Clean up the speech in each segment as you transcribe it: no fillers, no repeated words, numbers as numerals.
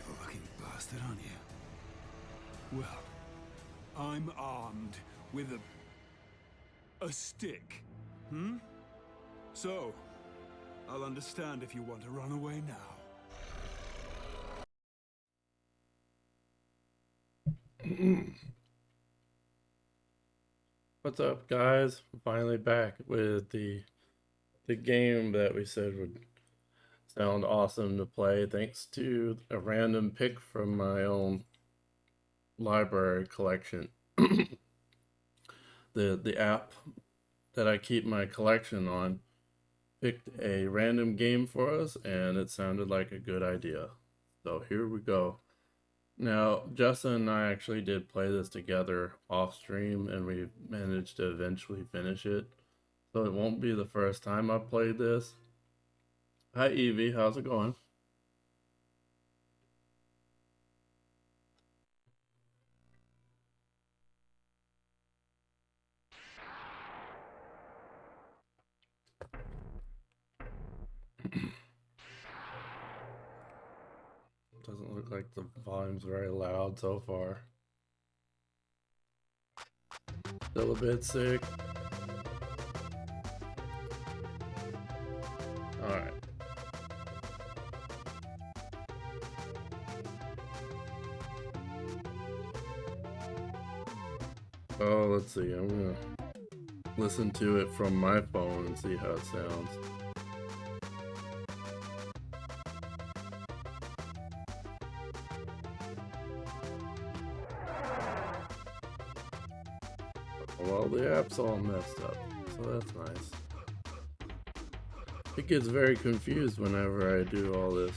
clever-looking bastard, aren't you? Well, I'm armed with a stick. So, I'll understand if you want to run away now. What's up, guys? I'm finally back with the game that we said would sound awesome to play, thanks to a random pick from my own library collection. The app that I keep my collection on picked a random game for us, and it sounded like a good idea. So here we go. Now, Justin and I actually did play this together off stream, and we managed to eventually finish it. So it won't be the first time I've played this. Hi, Evie. How's it going? Doesn't look like the volume's very loud so far. Still a bit sick. Alright. Oh, let's see. I'm gonna listen to it from my phone and see how it sounds. Well, the app's all messed up, so that's nice. It gets very confused whenever I do all this.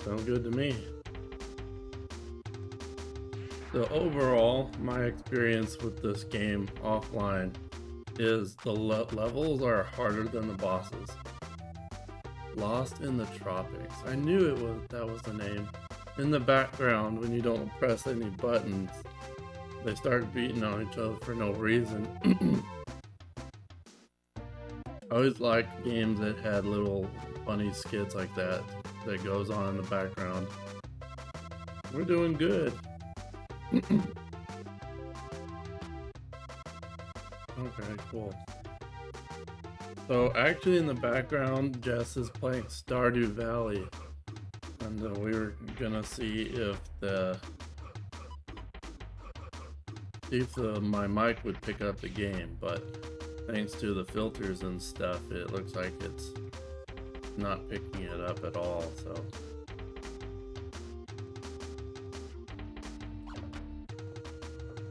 Sounds good to me. So overall, my experience with this game offline is the levels are harder than the bosses. Lost in the Tropics. I knew that was the name. In the background, when you don't press any buttons, they start beating on each other for no reason. I always liked games that had little funny skits like that goes on in the background. We're doing good. Okay, cool. So actually in the background, Jess is playing Stardew Valley. And we were gonna see if my mic would pick up the game, but thanks to the filters and stuff, it looks like it's not picking it up at all, so.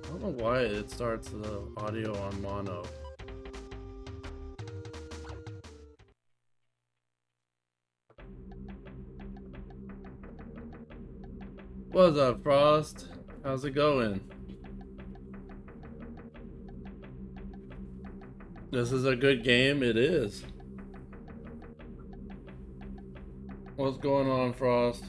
I don't know why it starts the audio on mono. What's up, Frost? How's it going? This is a good game, it is. What's going on, Frost?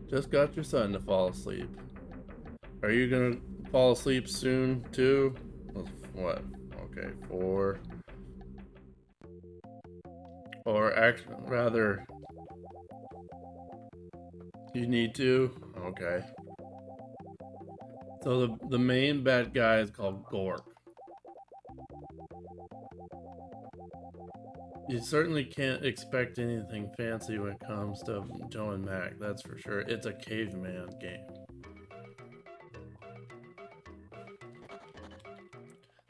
Just got your son to fall asleep. Are you gonna fall asleep soon, too? What? Okay, 4. Or actually, rather, you need to? Okay. So the main bad guy is called Gork. You certainly can't expect anything fancy when it comes to Joe and Mac, that's for sure. It's a caveman game.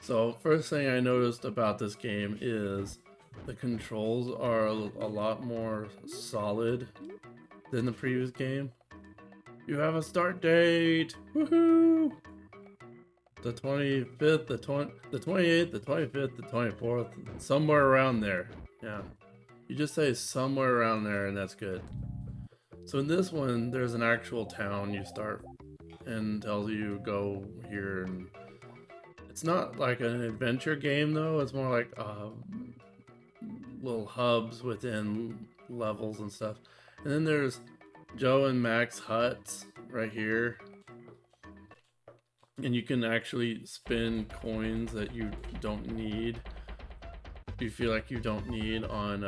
So first thing I noticed about this game is the controls are a lot more solid than the previous game. You have a start date! Woohoo! The 25th, the 28th, the 25th, the 24th, somewhere around there. Yeah. You just say somewhere around there and that's good. So in this one, there's an actual town you start and tells you go here. And it's not like an adventure game though, it's more like little hubs within levels and stuff. And then there's Joe and Mac's huts right here. And you can actually spend coins that you don't need. You feel like you don't need on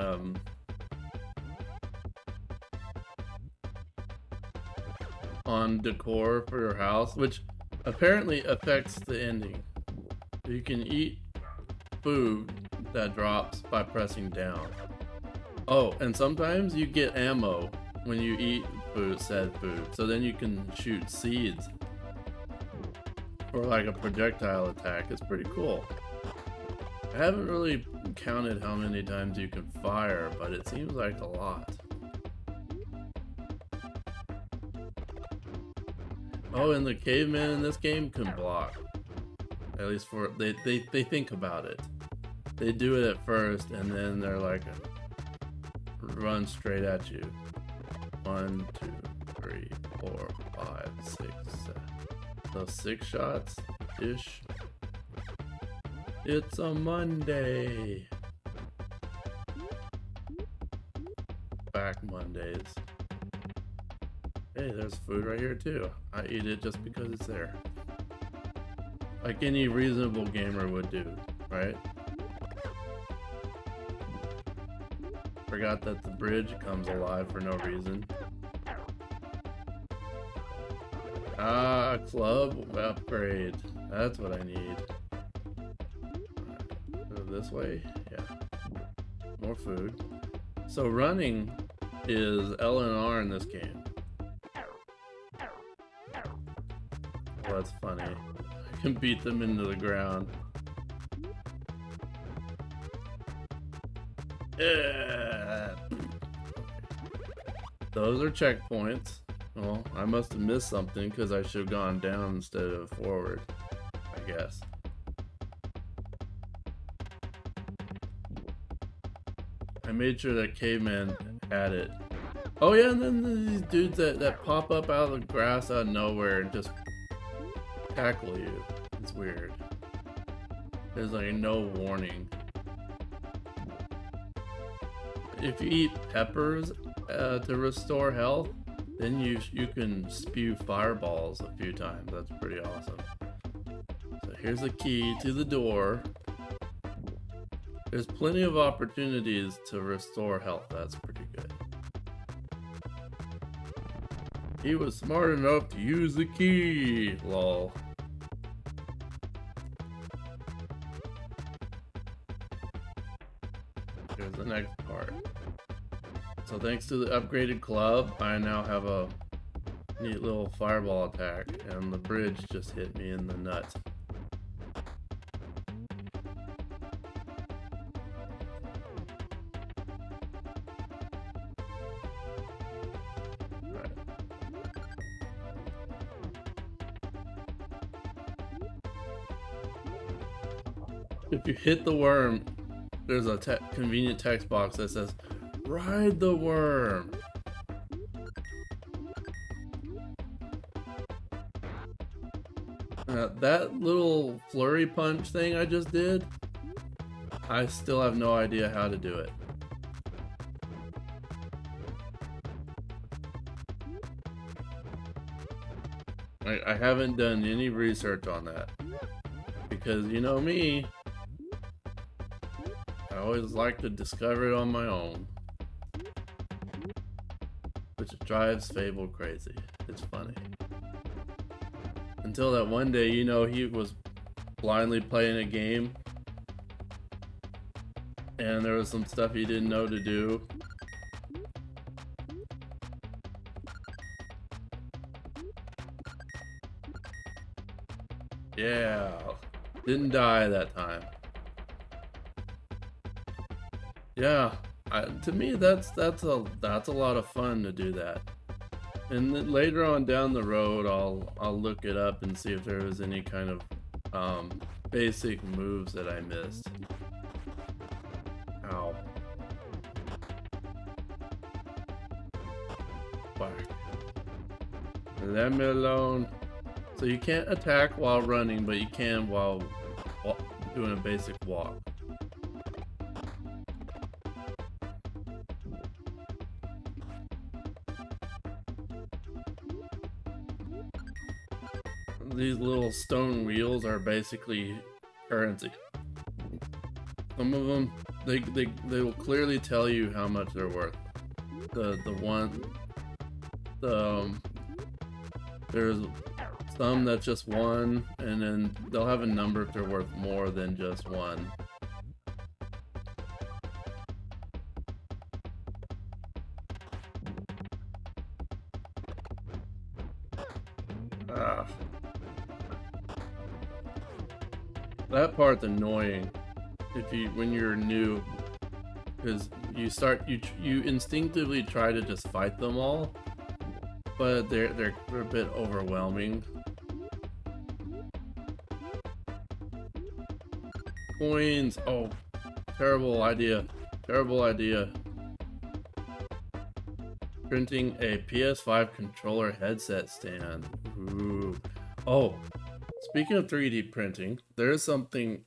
decor for your house, which apparently affects the ending. You can eat food that drops by pressing down. Oh, and sometimes you get ammo when you eat said food, so then you can shoot seeds or like a projectile attack. It's pretty cool. I haven't really counted how many times you can fire, but it seems like a lot. Oh, and the cavemen in this game can block. At least for they think about it. They do it at first, and then they're like run straight at you. 1, 2, 3, 4, 5, 6, 7. So 6 shots ish. It's a Monday. Back Mondays. Hey, there's food right here too. I eat it just because it's there. Like any reasonable gamer would do, right? Forgot that the bridge comes alive for no reason. Ah, club upgrade. That's what I need. Go this way? Yeah. More food. So running is L and R in this game. Oh, that's funny. I can beat them into the ground. Yeah. Those are checkpoints. Well, I must have missed something because I should have gone down instead of forward, I guess. I made sure that caveman had it. Oh yeah, and then these dudes that pop up out of the grass out of nowhere and just tackle you. It's weird. There's like no warning. If you eat peppers to restore health, then you can spew fireballs a few times. That's pretty awesome. So here's a key to the door. There's plenty of opportunities to restore health. That's pretty good. He was smart enough to use the key. Lol. Here's the next part. So thanks to the upgraded club, I now have a neat little fireball attack, and the bridge just hit me in the nuts. Right. If you hit the worm, there's a convenient text box that says, "Ride the worm." That little flurry punch thing I just did, I still have no idea how to do it. I haven't done any research on that. Because you know me, I always like to discover it on my own. Which drives Fable crazy. It's funny. Until that one day, you know, he was blindly playing a game and there was some stuff he didn't know to do. Yeah, didn't die that time. Yeah, to me that's a lot of fun to do that. And then later on down the road, I'll look it up and see if there was any kind of basic moves that I missed. Ow. Fuck. Let me alone. So you can't attack while running, but you can while doing a basic walk. these little stone wheels are basically currency. Some of them, they will clearly tell you how much they're worth. There's some that's just one, and then they'll have a number if they're worth more than just one. Ah. That part's annoying when you're new, because you instinctively try to just fight them all, but they're a bit overwhelming. Coins. Oh, terrible idea. Terrible idea. Printing a PS5 controller headset stand. Ooh. Oh, speaking of 3D printing, there is something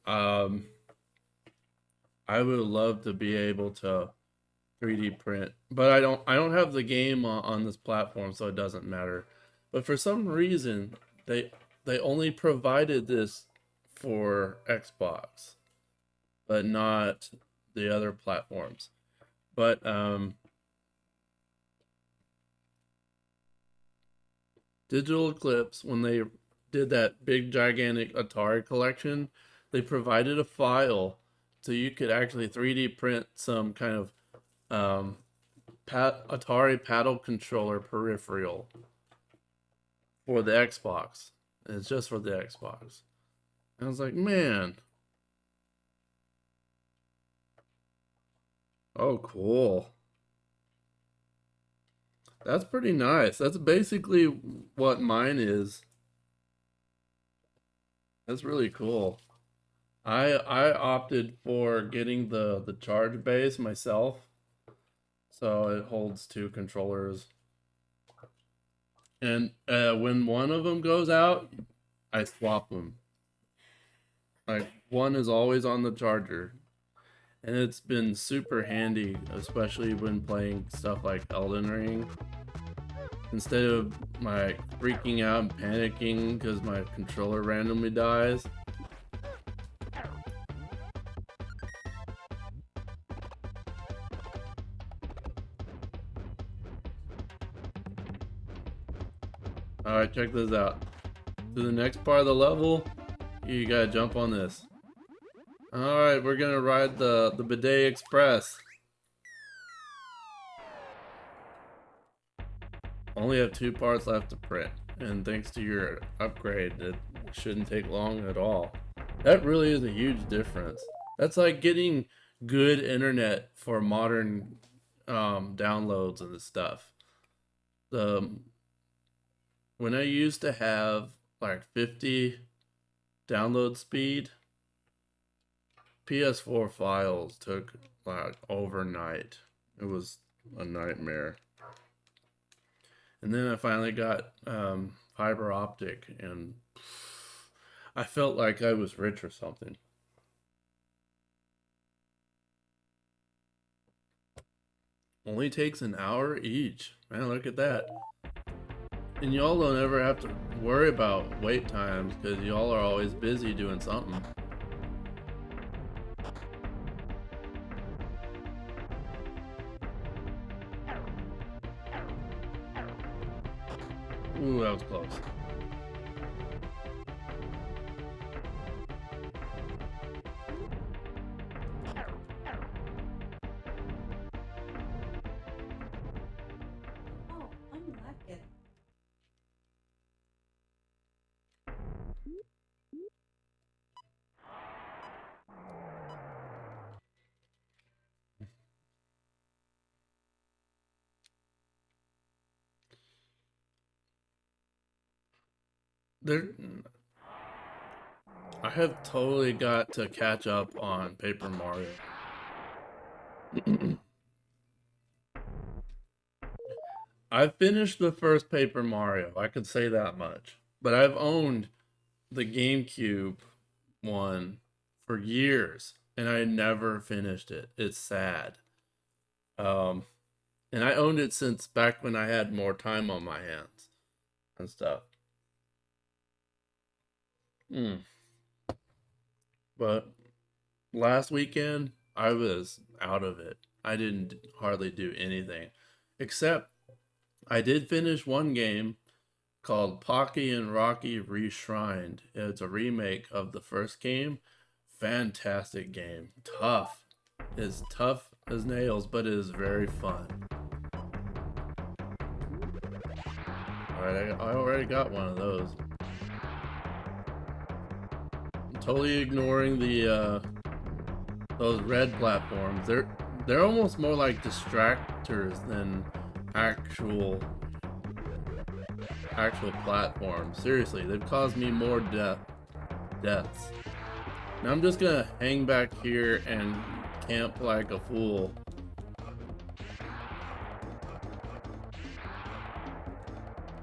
I would love to be able to 3D print, but I don't have the game on this platform, so it doesn't matter. But for some reason, they only provided this for Xbox, but not the other platforms. But Digital Eclipse, when they did that big gigantic Atari collection, they provided a file so you could actually 3D print some kind of Atari paddle controller peripheral for the Xbox. And it's just for the Xbox. And I was like, man. Oh, cool. That's pretty nice. That's basically what mine is. That's really cool. I opted for getting the charge base myself, so it holds 2 controllers. And when one of them goes out, I swap them. Like, one is always on the charger. And it's been super handy, especially when playing stuff like Elden Ring. Instead of freaking out and panicking because my controller randomly dies. Alright, check this out. To the next part of the level, you gotta jump on this. Alright, we're gonna ride the Bidet Express. Only have 2 parts left to print, and thanks to your upgrade, it shouldn't take long at all. That really is a huge difference. That's like getting good internet for modern downloads and stuff. When I used to have like 50 download speed, PS4 files took like overnight. It was a nightmare. And then I finally got fiber optic, and I felt like I was rich or something. Only takes an hour each. Man, look at that. And y'all don't ever have to worry about wait times because y'all are always busy doing something. Ooh, that was close. Oh, unlock it. There, I have totally got to catch up on Paper Mario. I've finished the first Paper Mario, I could say that much. But I've owned the GameCube one for years, and I never finished it. It's sad. Um, and I owned it since back when I had more time on my hands and stuff. Mm. But last weekend, I was out of it. I didn't hardly do anything. Except I did finish one game called Pocky and Rocky Reshrined. It's a remake of the first game. Fantastic game. Tough. It's tough as nails, but it is very fun. Alright, I already got one of those. I'm totally ignoring the those red platforms. They're almost more like distractors than actual platforms. Seriously, they've caused me more deaths. Now I'm just gonna hang back here and camp like a fool.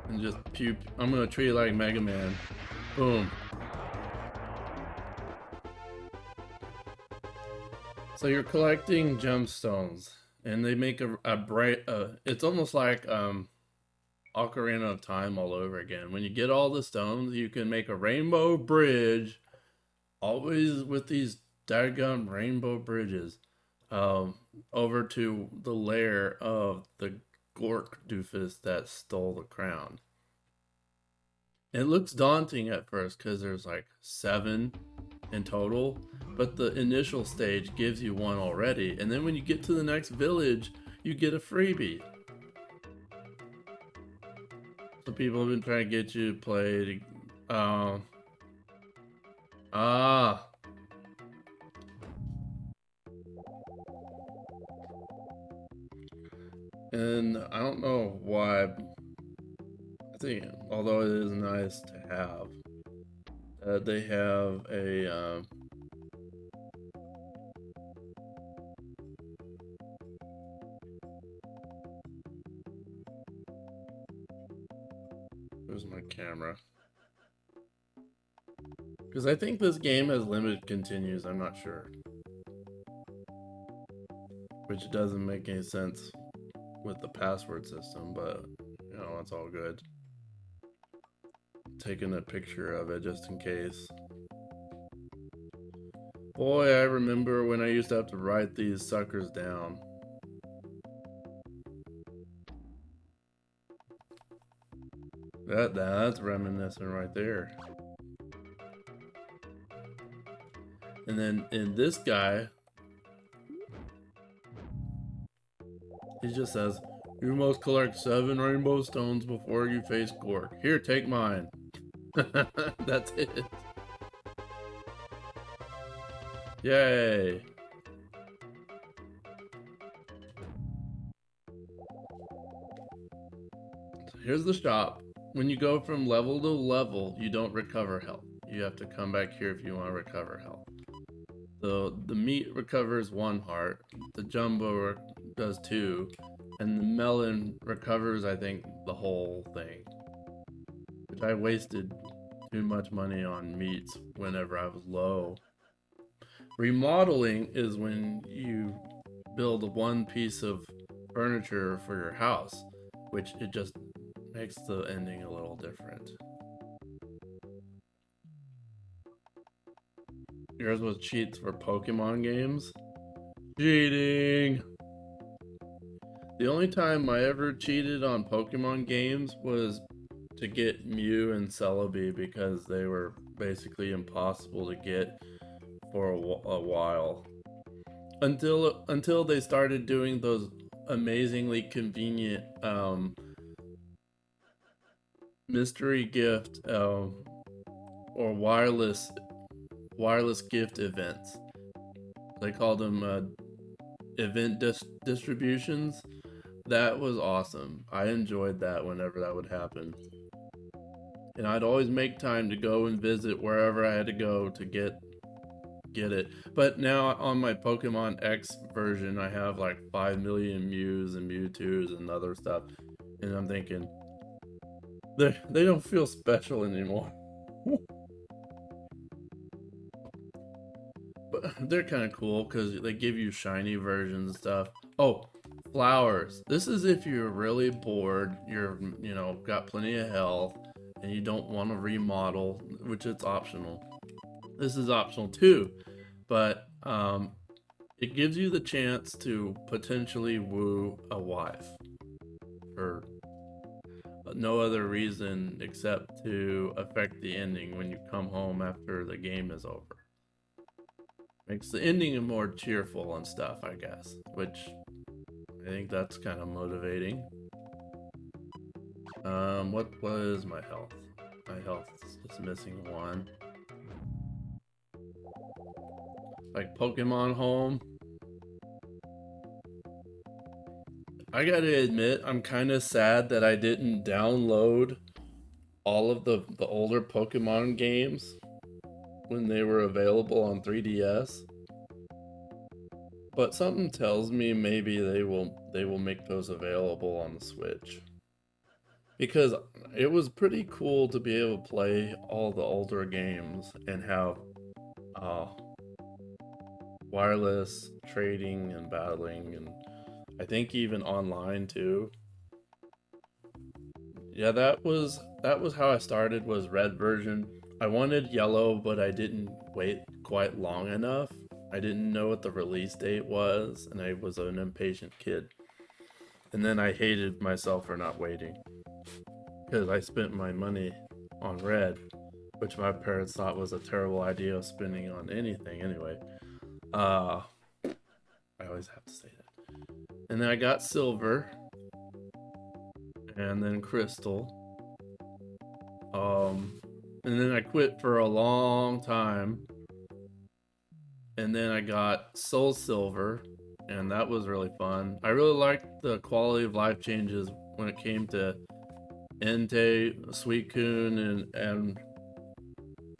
And just pew. I'm gonna treat it like Mega Man. Boom. So you're collecting gemstones, and they make a bright. It's almost like Ocarina of Time all over again. When you get all the stones, you can make a rainbow bridge. Always with these daggum rainbow bridges, over to the lair of the Gork doofus that stole the crown. It looks daunting at first because there's like 7 in total, but the initial stage gives you one already, and then when you get to the next village, you get a freebie. So people have been trying to get you to play. And I don't know why. I think, although it is nice to have, they have a where's my camera? Because I think this game has limited continues. I'm not sure, which doesn't make any sense with the password system, but you know, it's all good. Taking a picture of it just in case. Boy, I remember when I used to have to write these suckers down. That's reminiscent right there. And then in this guy, he just says, "You must collect 7 rainbow stones before you face Gork. Here, take mine." That's it. Yay. So here's the shop. When you go from level to level, you don't recover health. You have to come back here if you want to recover health. The meat recovers 1 heart. The jumbo does 2. And the melon recovers, I think, the whole thing. Which I wasted too much money on meats whenever I was low. Remodeling is when you build 1 piece of furniture for your house, which it just makes the ending a little different. Yours was cheats for Pokemon games? Cheating! The only time I ever cheated on Pokemon games was to get Mew and Celebi because they were basically impossible to get for a while. Until they started doing those amazingly convenient mystery gift or wireless gift events. They called them event distributions. That was awesome. I enjoyed that whenever that would happen. And I'd always make time to go and visit wherever I had to go to get it. But now on my Pokemon X version, I have like 5 million Mews and Mewtwo's and other stuff. And I'm thinking, they don't feel special anymore. But they're kind of cool because they give you shiny versions and stuff. Oh, flowers. This is if you're really bored, you're, got plenty of health, and you don't want to remodel, which it's optional. This is optional too, but it gives you the chance to potentially woo a wife for no other reason except to affect the ending when you come home after the game is over. Makes the ending more cheerful and stuff, I guess, which I think that's kind of motivating. What is my health? My health is missing 1. Like Pokemon Home. I gotta admit, I'm kind of sad that I didn't download all of the older Pokemon games when they were available on 3DS. But something tells me maybe they will make those available on the Switch. Because it was pretty cool to be able to play all the older games and have wireless trading and battling, and I think even online too. Yeah, that was how I started, was red version. I wanted yellow, but I didn't wait quite long enough. I didn't know what the release date was, and I was an impatient kid. And then I hated myself for not waiting, because I spent my money on red, which my parents thought was a terrible idea of spending on anything anyway. I always have to say that. And then I got silver, and then crystal. And then I quit for a long time. And then I got soul silver, and that was really fun. I really liked the quality of life changes when it came to Entei, Suicune, and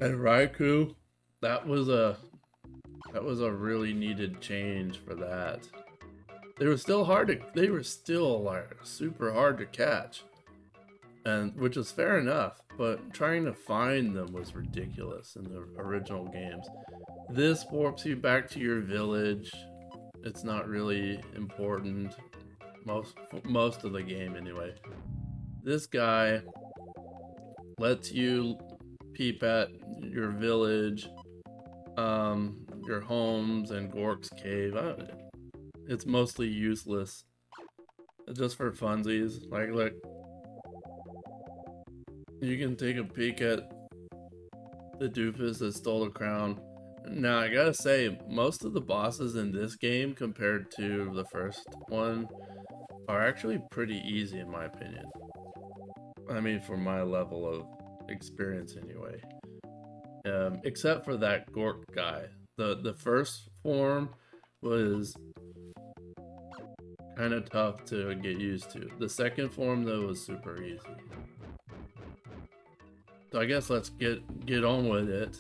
Raikou. That was a really needed change for that. They were still like super hard to catch, and which is fair enough, but trying to find them was ridiculous in the original games. This warps you back to your village. It's not really important most of the game anyway. This guy lets you peep at your village, your homes, and Gork's cave. It's mostly useless, just for funsies. Like, look, you can take a peek at the doofus that stole the crown. Now, I gotta say, most of the bosses in this game, compared to the first one, are actually pretty easy in my opinion. I mean, for my level of experience anyway. Except for that Gork guy. The first form was kind of tough to get used to. The second form, though, was super easy. So I guess let's get on with it.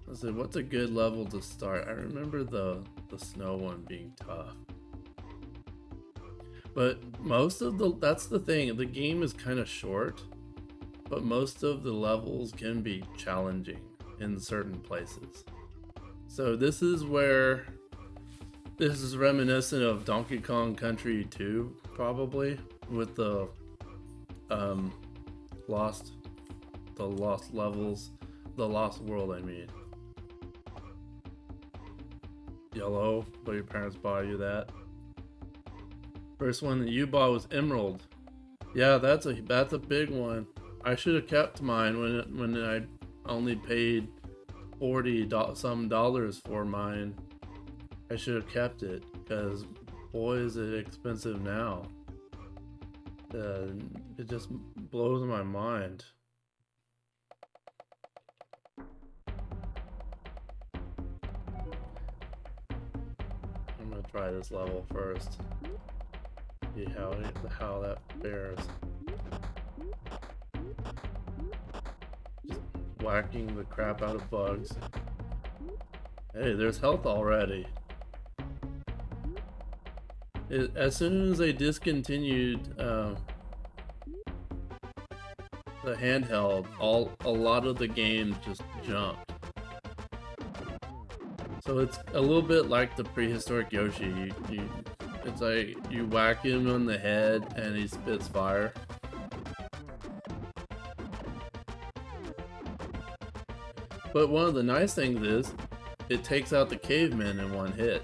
Let's see, what's a good level to start? I remember the snow one being tough. But that's the thing, the game is kind of short, but most of the levels can be challenging in certain places. So this is reminiscent of Donkey Kong Country 2, probably, with the lost levels, the lost world, I mean. Yellow, but your parents bought you that. First one that you bought was Emerald. Yeah, that's a big one. I should have kept mine when I only paid $40 some for mine. I should have kept it, because boy is it expensive now. It just blows my mind. I'm gonna try this level first. See how that fares. Just whacking the crap out of bugs. Hey, there's health already. As soon as they discontinued the handheld, a lot of the games just jumped. So it's a little bit like the prehistoric Yoshi. It's like you whack him on the head and he spits fire. But one of the nice things is, it takes out the cavemen in one hit,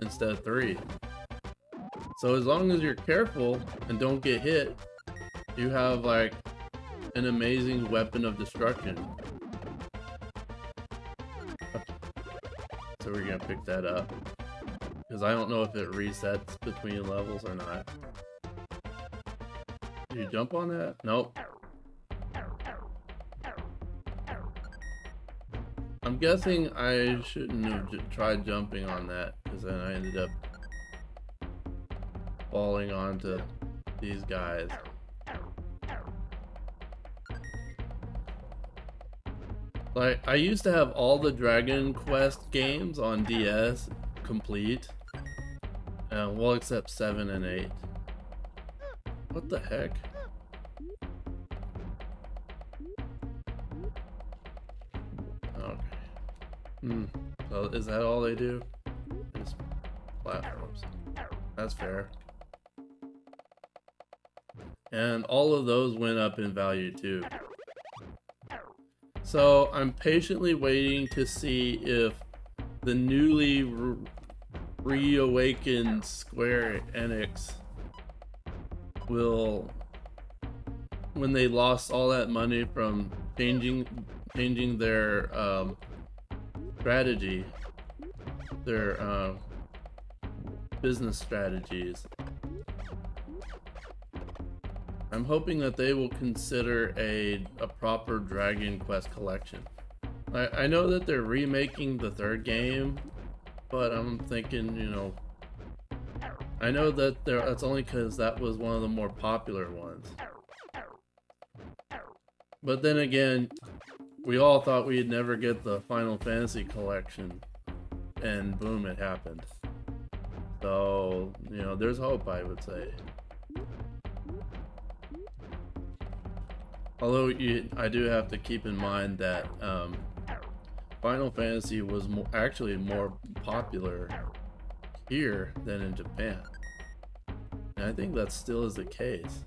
instead of 3. So as long as you're careful and don't get hit, you have like an amazing weapon of destruction. So we're gonna pick that up. Because I don't know if it resets between levels or not. Did you jump on that? Nope. I'm guessing I shouldn't have tried jumping on that, because then I ended up falling onto these guys. Like, I used to have all the Dragon Quest games on DS complete. Well, except 7 and 8. What the heck? Okay. So is that all they do? Just platforms. That's fair. And all of those went up in value too. So I'm patiently waiting to see if the newly reawakened Square Enix will, when they lost all that money from changing their strategy, their business strategies. I'm hoping that they will consider a proper Dragon Quest collection. I know that they're remaking the 3rd game, but I'm thinking, you know, I know that that's only because that was one of the more popular ones. But then again, we all thought we'd never get the Final Fantasy collection, and boom, it happened. So, you know, there's hope, I would say. Although I do have to keep in mind that Final Fantasy was actually more popular here than in Japan, and I think that still is the case.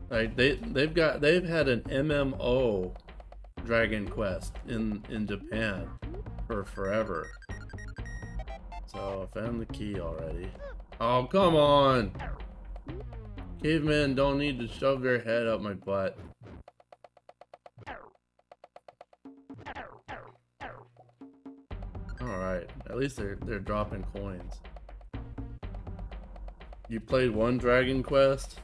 Like they've had an MMO Dragon Quest in Japan for forever. So I found the key already. Oh, come on! Cavemen don't need to shove their head up my butt. Alright, at least they're dropping coins. You played one Dragon Quest?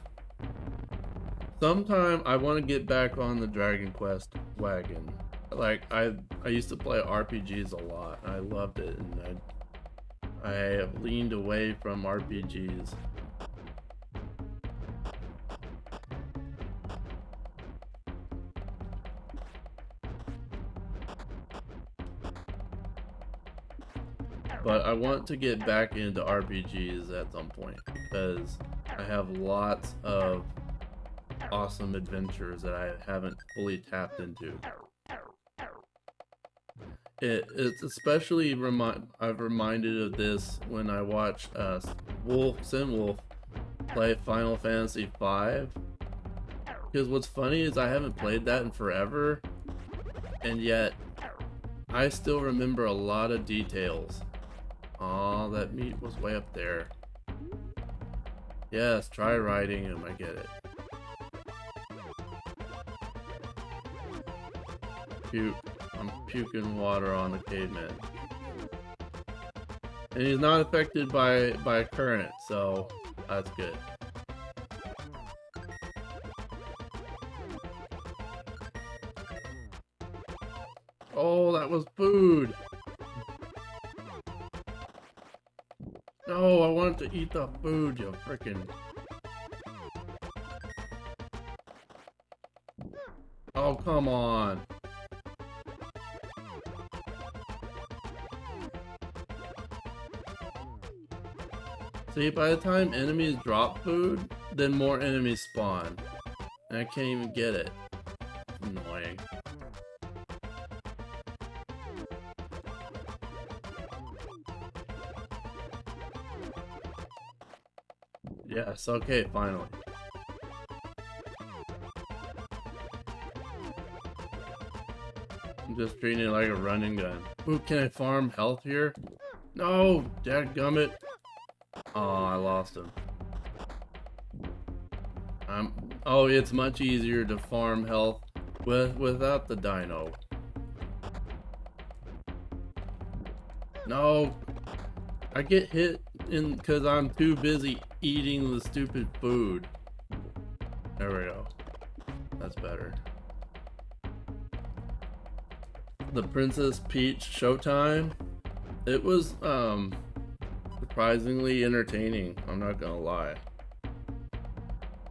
Sometime I want to get back on the Dragon Quest wagon. Like, I used to play RPGs a lot. I loved it, and I have leaned away from RPGs. But I want to get back into RPGs at some point, because I have lots of awesome adventures that I haven't fully tapped into. It's especially I've reminded of this when I watched Sinwolf play Final Fantasy V. Because what's funny is I haven't played that in forever, and yet I still remember a lot of details. Aw, that meat was way up there. Yes, try riding him, I get it. Puke. I'm puking water on the caveman. And he's not affected by current, so that's good. Oh, that was food! No, I wanted to eat the food, you frickin'. Oh, come on. See, by the time enemies drop food, then more enemies spawn. And I can't even get it. Annoying. Yes, okay, finally. just treating it like a running gun. Ooh, can I farm health here? No, dadgummit. Oh, I lost him. Oh, it's much easier to farm health without the dino. No, I get hit because I'm too busy eating the stupid food. There we go. That's better. The Princess Peach Showtime. It was surprisingly entertaining, I'm not gonna lie.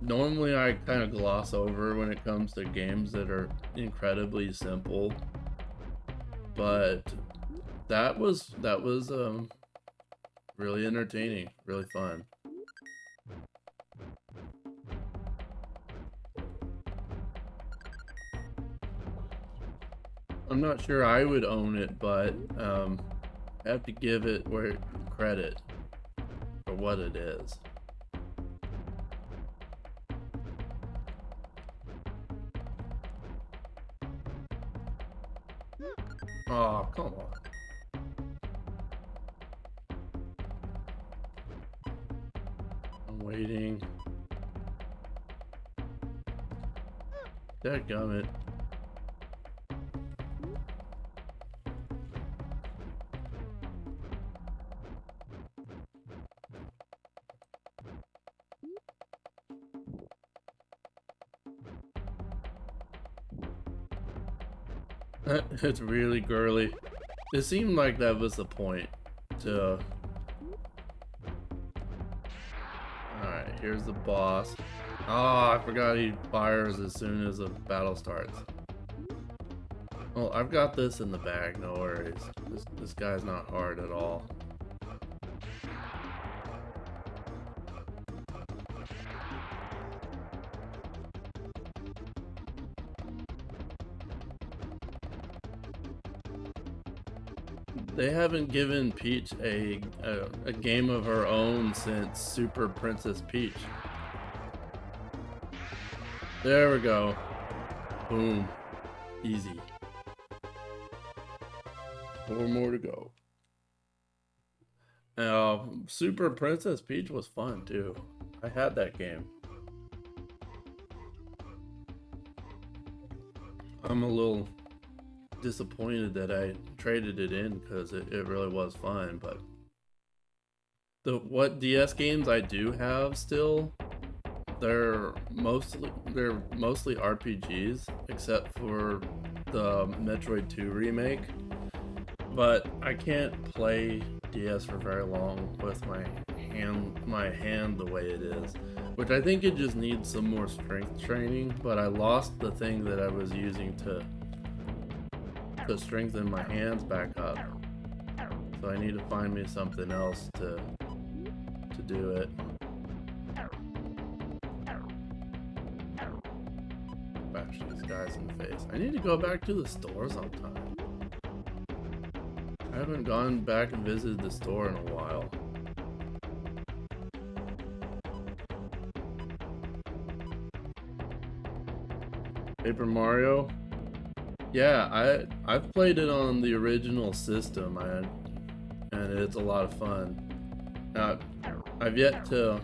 Normally I kind of gloss over when it comes to games that are incredibly simple, but that was really entertaining, really fun. I'm not sure I would own it, but I have to give it credit for what it is. Oh, come on. I'm waiting. Dadgummit. It's really girly. It seemed like that was the point to... Alright, here's the boss. Oh, I forgot he fires as soon as the battle starts. Well, I've got this in the bag, no worries. This guy's not hard at all. They haven't given Peach a game of her own since Super Princess Peach. There we go. Boom. Easy. 4 more to go. Super Princess Peach was fun too. I had that game. I'm a little disappointed that I traded it in because it really was fun, but what DS games I do have still, they're mostly RPGs except for the Metroid 2 remake, but I can't play DS for very long with my hand the way it is, which I think it just needs some more strength training, but I lost the thing that I was using to strengthen my hands back up, so I need to find me something else to do it. Bash these guys in the face. I need to go back to the store sometime. I haven't gone back and visited the store in a while. Paper Mario? Yeah, I've played it on the original system, and it's a lot of fun. Now, I've yet to